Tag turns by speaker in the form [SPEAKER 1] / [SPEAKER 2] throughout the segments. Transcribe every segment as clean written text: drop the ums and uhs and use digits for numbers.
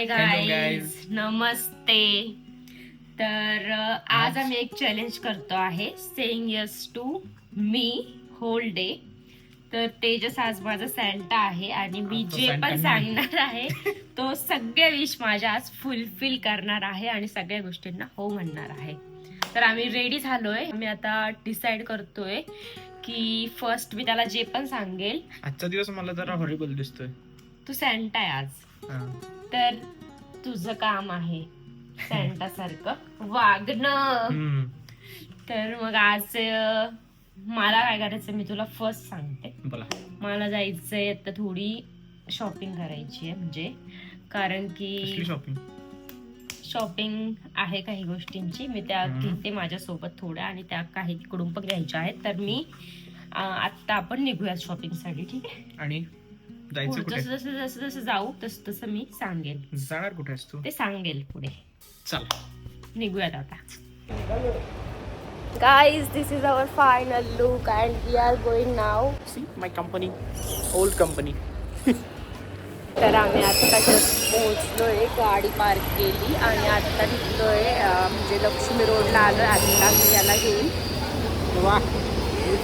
[SPEAKER 1] हाय
[SPEAKER 2] Hello
[SPEAKER 1] guys,
[SPEAKER 2] guys.
[SPEAKER 1] नमस्ते. तर आज आम्ही एक चॅलेंज करतो आहे, saying yes to me whole day. तर तेजस आज माझा सॅन्टा आहे आणि मी
[SPEAKER 2] तो
[SPEAKER 1] जे
[SPEAKER 2] Santa
[SPEAKER 1] पण
[SPEAKER 2] नाही.
[SPEAKER 1] सांगणार आहे तो सगळे विश माझ्या आज फुलफिल करणार आहे आणि सगळ्या गोष्टींना हो म्हणणार आहे. तर आम्ही रेडी झालोय. आम्ही आता डिसाइड करतोय की फर्स्ट मी त्याला जे पण सांगेल.
[SPEAKER 2] आजचा दिवस मला जरा हॉरिबल दिसतोय.
[SPEAKER 1] तू सॅन्टा आहे आज,
[SPEAKER 2] हा.
[SPEAKER 1] तर तुझं काम आहे सॅन्टा सारखं वागणं. तर मग आज मला काय करायचं मी तुला फर्स्ट सांगते.
[SPEAKER 2] बोला.
[SPEAKER 1] मला जायचंय आता, थोडी शॉपिंग करायची आहे, म्हणजे कारण की
[SPEAKER 2] शॉपिंग
[SPEAKER 1] शॉपिंग आहे काही गोष्टींची, मी त्या घेते माझ्यासोबत थोड्या आणि त्या काही तिकडून पण घ्यायच्या आहेत. तर मी आत्ता आपण निघूया शॉपिंगसाठी, ठीक आहे?
[SPEAKER 2] आणि जायचं कुठे?
[SPEAKER 1] जसं जसं जसं जसं जाऊ तसं तसं मी सांगेल.
[SPEAKER 2] जाणार कुठे आहेस तू?
[SPEAKER 1] ते सांगेल पुढे.
[SPEAKER 2] चल
[SPEAKER 1] निघूयात आता. Guys, this is our final look and we are going now.
[SPEAKER 2] See my company, old company.
[SPEAKER 1] तर आम्ही आता पोहोचलोय, गाडी पार्क केली आणि आता निघलोय, म्हणजे लक्ष्मी रोडला आलोय. आता मी याला घेऊन,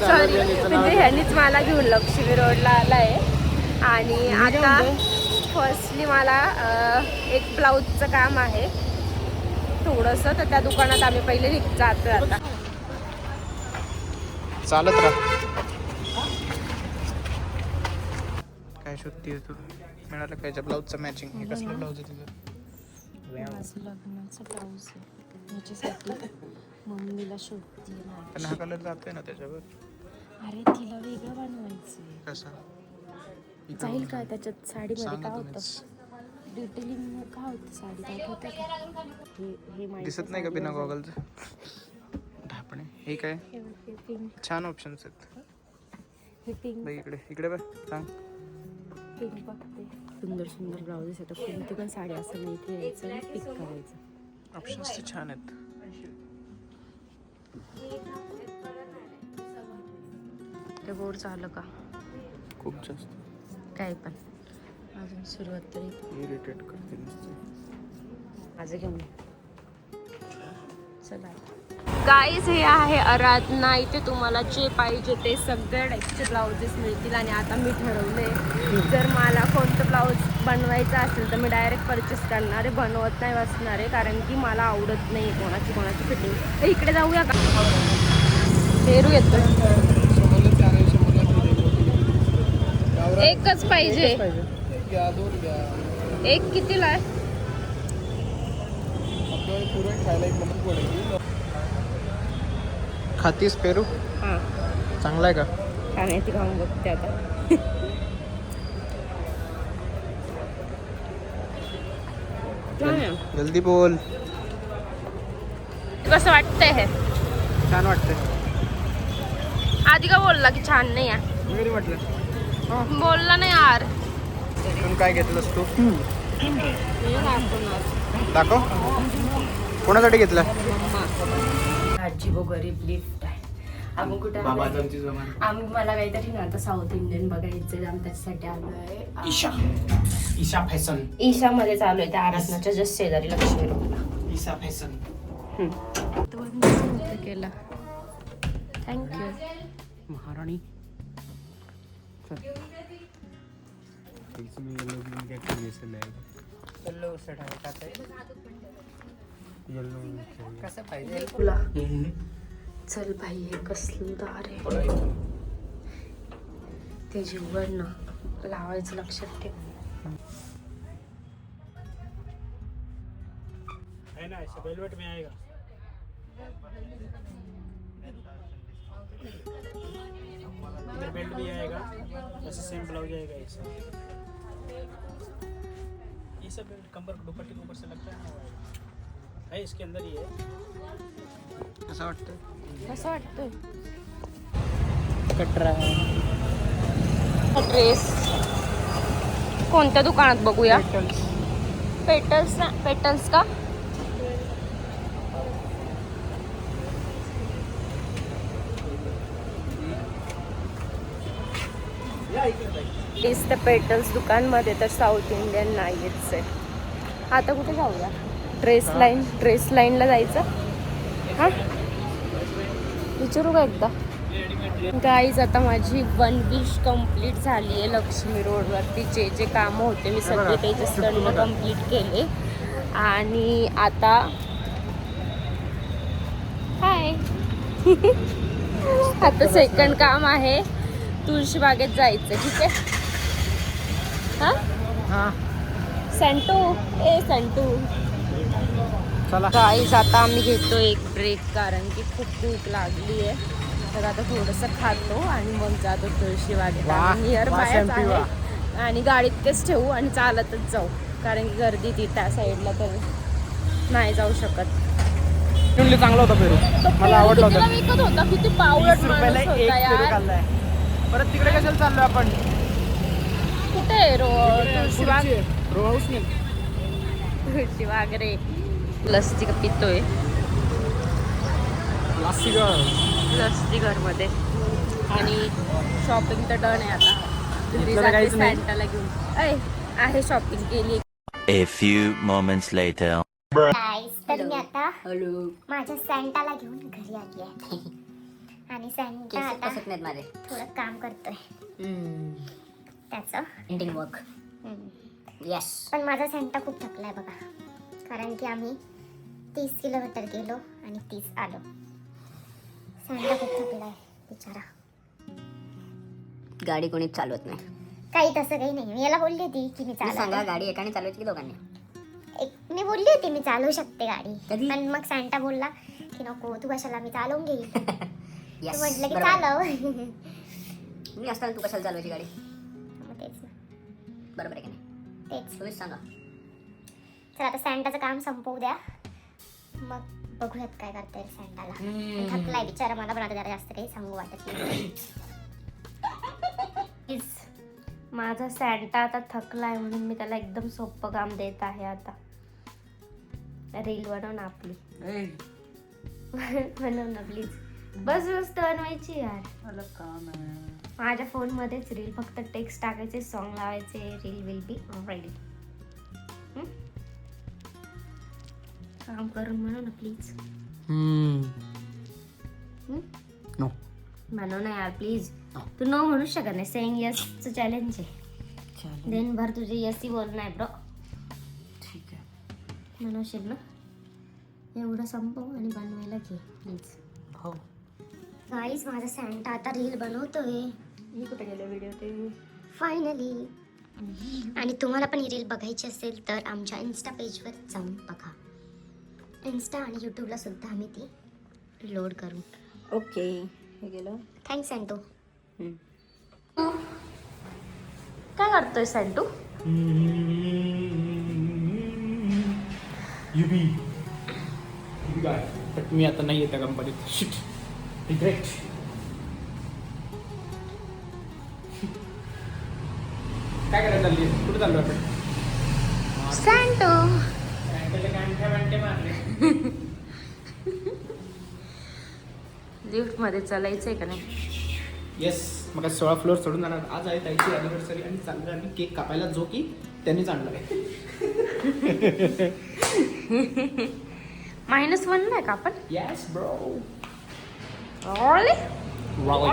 [SPEAKER 1] सॉरी म्हणजे ह्यानीच मला घेऊन लक्ष्मी रोडला आलाय. आणि आता फर्स्टली मला एक ब्लाऊजचं काम आहे थोडंसं, तर त्या दुकानात आम्ही पहिले जातोय आता.
[SPEAKER 2] चालत राहा. काय शोधतीये तू? मिळालं काय ब्लाऊजचं मॅचिंग? हे कसलं ब्लाऊज आहे तुझं?
[SPEAKER 1] माझं लग्नाचं ब्लाऊज आहे, याच्यासाठी मम्मीला शोधते.
[SPEAKER 2] पण हा कलर जातोय ना त्याच्यावर.
[SPEAKER 1] अरे तिला वेगळं बनवायचं.
[SPEAKER 2] कसं
[SPEAKER 1] जाईल काय त्याच्यात? साडीमध्ये
[SPEAKER 2] सांगा
[SPEAKER 1] काय होतं,
[SPEAKER 2] तुम्हीच.
[SPEAKER 1] डिटेलिंग काय होतं साडी होतं का? हे माहिती
[SPEAKER 2] दिसत नाही का बिना गॉगलचं? ढापणे. हे काय
[SPEAKER 1] हे पिंक,
[SPEAKER 2] छान ऑप्शन्स आहेत.
[SPEAKER 1] हे पिंक,
[SPEAKER 2] बघ इकडे इकडे बघ. सांग.
[SPEAKER 1] पिंक बघते. सुंदर सुंदर ब्लाउजेस आहेत. कोणती पण साडी असं नाही ठेवायचं, पिक करायचं.
[SPEAKER 2] ऑप्शन्स तर छान आहेत.
[SPEAKER 1] ते बोर्ड झालं का?
[SPEAKER 2] खूप जास्त
[SPEAKER 1] काय पण अजून सुरुवात तरी
[SPEAKER 2] इरिटेट करते नुसते.
[SPEAKER 1] माझं घेऊन चला. गाईज, हे आहे आराधना. इथे तुम्हाला जे पाहिजे ते सगळ्या टाईपचे ब्लाउजेस मिळतील. आणि आता मी ठरवले, जर मला कोणतं ब्लाऊज बनवायचं असेल तर मी डायरेक्ट परचेस करणार आहे, बनवत नाही बसणार आहे, कारण की मला आवडत नाही कोणाची फिटिंग. इकडे जाऊया का? हेरू येतो. एकच पाहिजे. एक कितीला आहे?
[SPEAKER 2] खातीस पेरू?
[SPEAKER 1] हां,
[SPEAKER 2] चांगला आहे का?
[SPEAKER 1] खाण्याची खाऊन बघते आता.
[SPEAKER 2] जल्दी बोल.
[SPEAKER 1] कसं वाटतंय हे?
[SPEAKER 2] छान वाटतंय.
[SPEAKER 1] आधी का बोलला की छान नाही आहे?
[SPEAKER 2] मी म्हटलं.
[SPEAKER 1] बोलला नाही यार.
[SPEAKER 2] तू काय घेतलंस तू? दाखव. कोणासाठी घेतलं?
[SPEAKER 1] आजी वो गरीब लिफ्ट आहे. आम्ही कुठे आम्ही मला काहीतरी ना आता साऊथ इंडियन बघायचं, आम्ही त्याच्यासाठी आलो आहे.
[SPEAKER 2] ईशा फॅशन.
[SPEAKER 1] ईशा मध्ये चालू आहे, त्या आराधनाच्या जस्ट शेजारी लक्ष्मी रोडला.
[SPEAKER 2] ईशा फॅशन.
[SPEAKER 1] केला. थँक्यू
[SPEAKER 2] महाराणी. कसं पाहिजे
[SPEAKER 1] तुला? चल भाई, हे कसलं दार आहे ते जीवन ना, लावायचं लक्षात ठेव.
[SPEAKER 3] है ना, ऐसा वेलवेट में आएगा. इधर बेल्ट भी आएगा, ऐसे सेम ब्लाउज आएगा ऐसा. ये सब कमर दुपट्टे के ऊपर से लगता है ना, है इसके अंदर ही है.
[SPEAKER 2] कसं वाटतं?
[SPEAKER 1] कसं वाटतंय
[SPEAKER 2] कटरा.
[SPEAKER 1] ड्रेस? कोणत्या दुकानात बघूया? पेटल्स ना? पेटल्स का? इस द पेटल्स दुकानमध्ये तर साऊथ इंडियन नाहीच आहे. आता कुठे जाऊया? ड्रेस लाईनला जायचं. हां विचारू का एकदा? गाईज आता माझी 1 विश कंप्लीट झाली आहे. लक्ष्मी रोडवरती जे जे कामं होते मी सगळे तेजसकडनं कंप्लीट केले. आणि आता हाय आता सेकंड काम आहे तुळशीबागेत जायचं. ठीक आहे. हां
[SPEAKER 2] हां
[SPEAKER 1] सेंटू
[SPEAKER 2] चला.
[SPEAKER 1] गाईज आता आम्ही घेतो एक ब्रेक कारण की खूप भूक लागली आहे. तर आता थोडंसं खातो आणि मग जातो तुळशीबागेत. नियर बायच आहे आणि गाडीत तेच ठेवू आणि चालतच जाऊ कारण की गर्दी ती त्या साईडला तर नाही जाऊ शकत.
[SPEAKER 2] चांगला होता पेरू, मला आवडला होता.
[SPEAKER 1] विकत होता किती पावलट माणूस होता यार.
[SPEAKER 2] परत तिकडे कशाला चाललोय आपण?
[SPEAKER 1] कुठे तुळशीबाग?
[SPEAKER 2] रो हाऊस नाही.
[SPEAKER 1] तुळशीबाग रे. लस्सी पितोय लस्सी घरमध्ये आणि शॉपिंग तर डन आहे आता. घरी जाते सॅन्टाला घेऊन. आहे शॉपिंग केली.
[SPEAKER 4] A few moments later.
[SPEAKER 5] तर मी आता माझ्या सॅन्टाला घेऊन घरी आली आहे आणि सॅन्टा आता थोडं काम करतोय त्याचं
[SPEAKER 6] एंडिंग वर्क. येस.
[SPEAKER 5] पण माझा सॅन्टा खूप थकलाय बघा कारण की आम्ही 30 किलोमीटर गेलो आणि 30 आलो. सॅन्टा खूप थकलाय बिचारा.
[SPEAKER 6] गाडी कोणीच चालवत नाही.
[SPEAKER 5] काही तसं काही नाही. मी याला बोलली होती की मी
[SPEAKER 6] सांगा
[SPEAKER 5] चालवते.
[SPEAKER 6] गाडी एकाने चालवायची की दोघांनी?
[SPEAKER 5] मी बोलली होती मी चालवू शकते गाडी.
[SPEAKER 6] कधी?
[SPEAKER 5] पण मग सॅन्टा बोलला की नको तू कशाला, मी चालवून घेईल.
[SPEAKER 6] Yes,
[SPEAKER 5] म्हटलं की
[SPEAKER 6] बरोबर.
[SPEAKER 5] चालव.
[SPEAKER 6] मी असताना तू कशाला चालवायची गाडी?
[SPEAKER 5] मग तेच ना,
[SPEAKER 6] बरोबर आहे की नाही?
[SPEAKER 5] तेच.
[SPEAKER 6] तुम्हीच सांगा.
[SPEAKER 5] तर आता सॅन्टाचं काम संपवू द्या मग बघूयात काय करता येईल सॅन्टाला. थकलाय बिचारा. मला पण आता जरा जास्त काही सांगू वाटत नाही.
[SPEAKER 1] माझा सॅन्टा आता थकलाय म्हणून मी त्याला एकदम सोपं काम देत आहे. आता रील बनव ना आपली. बनव ना प्लीज. बस बनवायची यार. माझ्या फोन मध्येच रील, फक्त टेक्स्ट टाकायचे, सॉन्ग लावायचे, रील विल बी रेडी. काम करून म्हणू ना प्लीज.
[SPEAKER 2] नो
[SPEAKER 1] म्हणू ना यार प्लीज. तू नो म्हणू शकत नाही. सेइंग यस चं चॅलेंज आहे. दिनभर तुझे यसी बोलणं आहे ब्रो.
[SPEAKER 2] ठीक आहे.
[SPEAKER 1] म्हणूशील ना? एवढं संपव आणि बनवायला घे प्लीज.
[SPEAKER 2] हो.
[SPEAKER 5] गाईज माझा सॅन्टा आता रील बनवतोय.
[SPEAKER 1] मी कुठे गेलो व्हिडिओ ते
[SPEAKER 5] फायनली. आणि तुम्हाला पण ही रील बघायची असेल तर आमच्या इन्स्टा पेजवर जाऊन बघा. इन्स्टा आणि यूट्यूबला सुद्धा आम्ही ती लोड करू.
[SPEAKER 6] ओके. हे गेलं.
[SPEAKER 5] Thanks Santa.
[SPEAKER 1] काय करतोय सॅन्टू?
[SPEAKER 2] बट मी आता नाही येत्या कंपनीत. Shit regret. काय करायला चालली? कुठे चाललो आपण?
[SPEAKER 1] सॅन्टू लिफ्ट मध्ये चालायचंय का नाही?
[SPEAKER 2] येस. मग 16 फ्लोअर सोडून जाणार. आज आहे ताईची अॅनिव्हर्सरी आणि चाललोय आम्ही केक कापायला, जो की त्यांनीच आणलाय.
[SPEAKER 1] -1 नाही का आपण?
[SPEAKER 2] Yes bro.
[SPEAKER 1] Really?
[SPEAKER 2] Wow.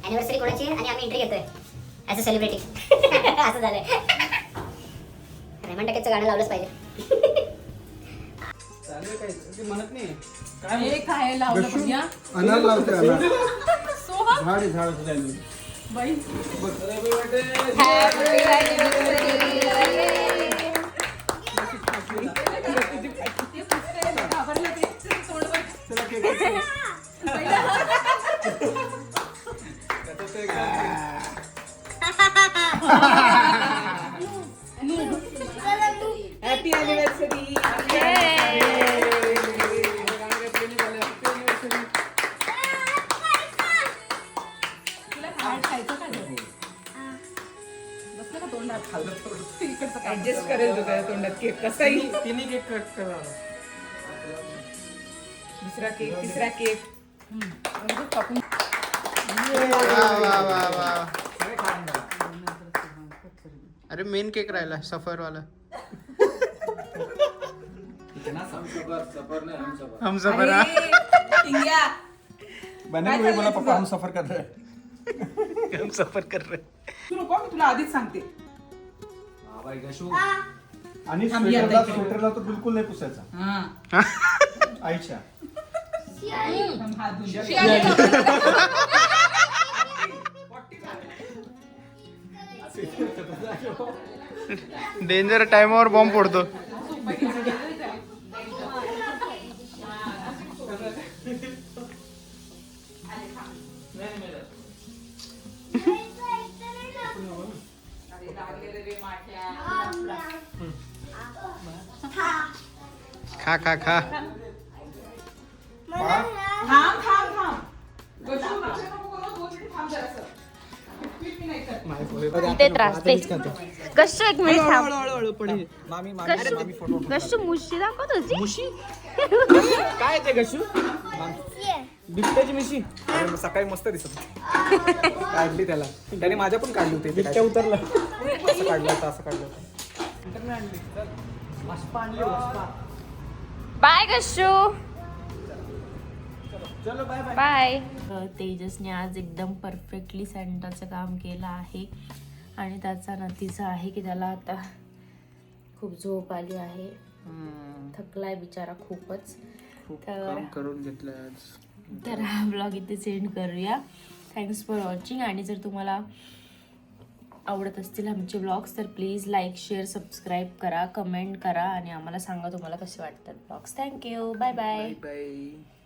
[SPEAKER 6] Anniversary कोणाची आहे आणि आम्ही एंट्री घेतोय ॲज अ सेलिब्रिटी. असं झालंय. रेमन टकेचं गाणं लावलंच पाहिजे.
[SPEAKER 2] चालेल काय ते म्हणत नाही.
[SPEAKER 7] हे काय लावलं बघूया.
[SPEAKER 8] अनार लावते अनार. झाड झाड
[SPEAKER 7] बाई
[SPEAKER 8] हॅपी अॅनिव्हर्सरी.
[SPEAKER 7] ऍडजस्ट करेल तो त्याच्या तोंडात केक कसाही.
[SPEAKER 2] तिन्ही केक कट करा.
[SPEAKER 7] दुसरा केक, तिसरा केक. कापून
[SPEAKER 2] वा वा वा. अरे मेन केक राहिला सफर वाला. हम सफर हा.
[SPEAKER 7] इंडिया
[SPEAKER 8] बने हुए बोला पापा हम सफर कर रहे हैं.
[SPEAKER 2] हम सफर कर रहे.
[SPEAKER 7] तू नको मी तुला आधीच सांगते.
[SPEAKER 8] आणि
[SPEAKER 7] थांब, या ताई.
[SPEAKER 8] स्वेटरला तर बिलकुल नाही पुसायचा
[SPEAKER 7] हा
[SPEAKER 8] आईच्या.
[SPEAKER 7] हात धुवून द्या.
[SPEAKER 2] डेंजर टाइमावर बॉम्ब फोडतो. खा खा खा.
[SPEAKER 7] थांब थांब थांब. गशू, लक्ष नको करू, 2 मिनिट थांब जरासं. पीठ मी नाही करत.
[SPEAKER 1] ते त्रास ते कशू एक मिनिट थांब. कशू मुशी दाखव तुझी.
[SPEAKER 8] काय ते गशू बिबट्याची मिशी. सकाळी मस्त दिसत काढली त्याला. त्याने माझ्या पण काढली होती. बिबट्या उतरला असं काढलं होतं असं काढलं होतं.
[SPEAKER 1] बाय कशू.
[SPEAKER 8] चलो बाय बाय.
[SPEAKER 1] बाय. तेजसने आज एकदम परफेक्टली सँटाचं काम केलं आहे आणि त्याचा नतीजा आहे की त्याला आता खूप झोप आली आहे. थकलाय बिचारा खूपच. तर
[SPEAKER 2] करून घेतलं आज.
[SPEAKER 1] तर हा ब्लॉग इथे सेंड करूया. Thanks for watching. आणि जर तुम्हाला आवडत असतील आमचे ब्लॉग्स तर प्लीज लाईक शेअर सबस्क्राईब करा, कमेंट करा आणि आम्हाला सांगा तुम्हाला कसे वाटतात blogs. Thank you. Bye bye.
[SPEAKER 2] Bye.